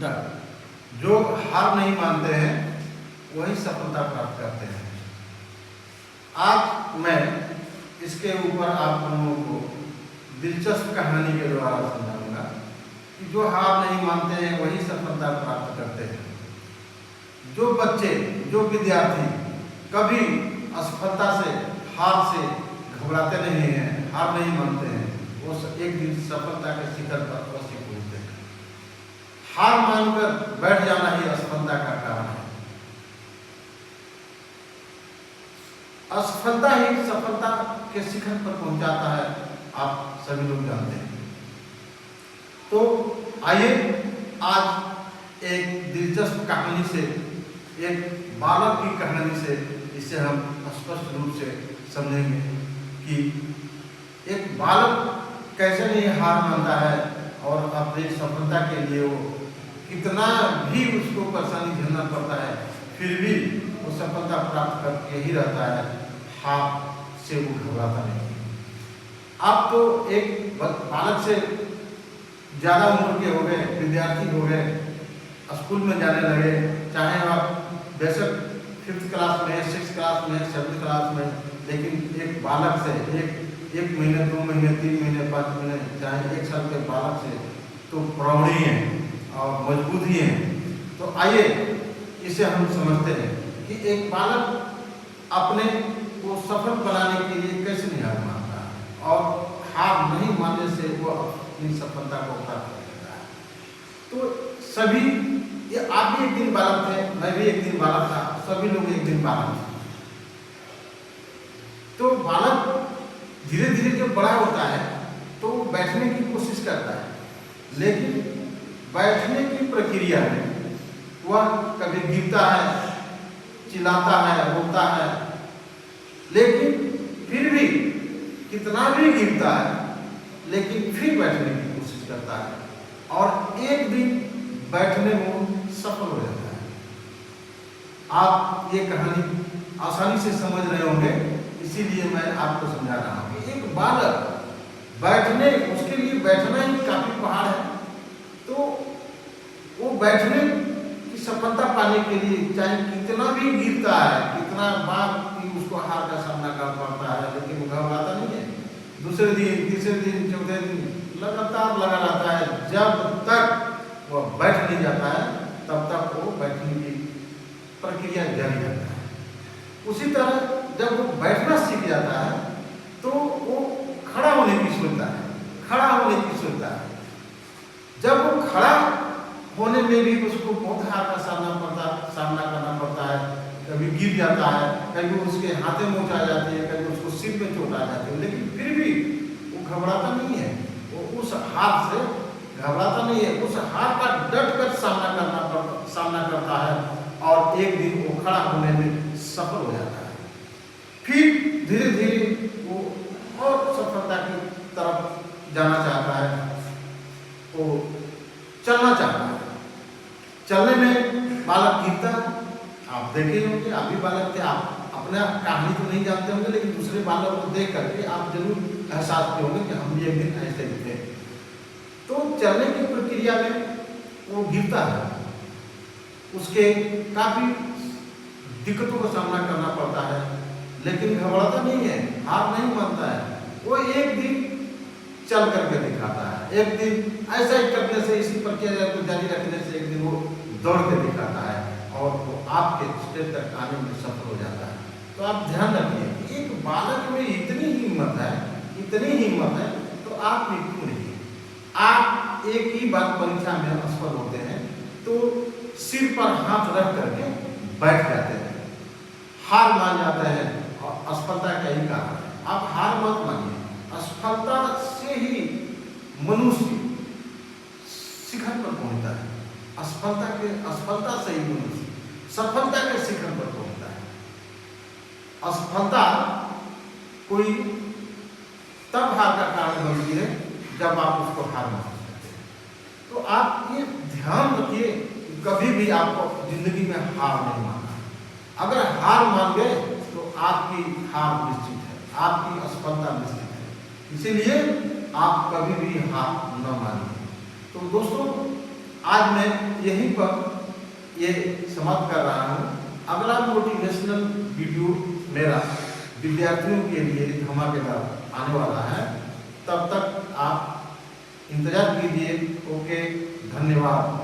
डर। जो हार नहीं मानते हैं वही सफलता प्राप्त करते हैं। आज मैं इसके ऊपर आप लोगों को दिलचस्प कहानी के द्वारा समझाऊंगा कि जो हार नहीं मानते हैं वही सफलता प्राप्त करते हैं। जो बच्चे, जो विद्यार्थी कभी असफलता से, हार से घबराते नहीं हैं, हार नहीं मानते हैं, वो एक दिन सफलता के शिखर पर अवश्य पहुंचते हैं। हार मानकर बैठ जाना ही असफलता का कारण है। असफलता ही सफलता के शिखर पर पहुंचाता है, आप सभी लोग जानते हैं। तो आइए आज एक दिलचस्प कहानी से, एक बालक की कहानी से इसे हम स्पष्ट रूप से समझेंगे कि एक बालक कैसे नहीं हार मानता है और अपनी सफलता के लिए वो कितना भी उसको परेशानी झेलना पड़ता है, फिर भी वो सफलता प्राप्त करके ही रहता है, हार से वो घबराता नहीं। आप तो एक बालक से ज़्यादा उम्र के हो गए, विद्यार्थी हो गए, स्कूल में जाने लगे, चाहे आप बेशक 5th क्लास में, 6th क्लास में, 7th क्लास में, लेकिन एक बालक से एक महीने, 2 महीने, 3 महीने, 5 महीने, चाहे 1 साल के बालक से तो प्रौढ़ी हैं और मजबूत ही हैं। तो आइए इसे हम समझते हैं कि एक बालक अपने को सफल बनाने के लिए कैसे नहीं हार मानता है और हार नहीं मानने से वो अपनी सफलता को प्राप्त कर लेता है। तो सभी, ये आप भी एक दिन बालक थे, मैं भी एक दिन बालक था, सभी लोग एक दिन बालक थे। तो बालक धीरे धीरे जब बड़ा होता है तो बैठने की कोशिश करता है, लेकिन बैठने की प्रक्रिया में वह कभी गिरता है, चिल्लाता है, रोता है, लेकिन फिर भी कितना भी गिरता है लेकिन फिर बैठने की कोशिश करता है और एक दिन बैठने में सफल हो जाता है। आप ये कहानी आसानी से समझ रहे होंगे, इसीलिए मैं आपको समझा रहा हूँ कि एक बालक बैठने, उसके लिए बैठना ही काफी पहाड़ है। तो वो बैठने की सफलता पाने के लिए चाहे कितना भी गिरता है, कितना बार भी उसको हार का सामना करना पड़ता है, लेकिन वो घबराता नहीं है। दूसरे दिन, तीसरे दिन, चौथे दिन लगातार लगा रहता है। जब तक वो बैठ नहीं जाता है तब तक वो बैठने की प्रक्रिया जारी रहता है। उसी तरह जब वो बैठना सीख जाता है तो वो खड़ा होने की सोचता है, खड़ा होने की सोचता है। जब वो खड़ा होने में भी उसको बहुत हार का सामना करना पड़ता है। कभी गिर जाता है, कभी उसके हाथे में आ जाती है, कभी उसको सिर में चोट आ जाती है, लेकिन फिर भी वो घबराता नहीं है, वो उस हार से घबराता नहीं है, उस हार का डट कर सामना करता है और एक दिन वो खड़ा होने में सफल हो जाता है। फिर धीरे धीरे वो और सफलता की तरफ जाना चाहता है, वो चलना चाहता है। चलने में बालक गिरता है, आप देखे होंगे, आप भी बालक थे, आप अपना कहानी तो नहीं जानते होंगे, लेकिन दूसरे बालक को देख करके आप जरूर एहसास किए होंगे कि हम भी एक दिन ऐसे ही थे। तो चलने की प्रक्रिया में वो गिरता है, उसके काफी दिक्कतों का सामना करना पड़ता है, लेकिन घबराता नहीं है, हार नहीं मानता है। वो एक दिन चल करके दिखाता है, एक दिन ऐसा ही करने से, इसी प्रक्रिया को जारी रखने से एक दिन वो दौड़ के दिखाता है और वो आपके स्टेज तक आने में सफल हो जाता है। तो आप ध्यान रखिए कि एक बालक में इतनी हिम्मत है, इतनी हिम्मत है, तो आप भी क्यों नहीं? आप एक ही बार परीक्षा में असफल होते हैं तो सिर पर हाथ रख करके बैठ जाते हैं, हार मान जाते हैं और असफलता का ही कारण है। आप हार मत मानिए, असफलता से ही मनुष्य शिखर पर पहुंचता है। असफलता से ही मनुष्य सफलता के शिखर पर पहुंचता है। असफलता कोई तब हार का कारण बनती है जब आप उसको हार मान सकते हैं। तो आप ये ध्यान रखिए, कभी भी आपको जिंदगी में हार नहीं मानना। अगर हार मान गए तो आपकी हार निश्चित है, आपकी असफलता निश्चित है। इसीलिए आप कभी भी हार न मानिए। तो दोस्तों, आज मैं यहीं पर ये समाप्त कर रहा हूँ। अगला मोटिवेशनल वीडियो मेरा विद्यार्थियों के लिए धमाकेदार आने वाला है। तब तक आप इंतजार कीजिए। ओके, धन्यवाद।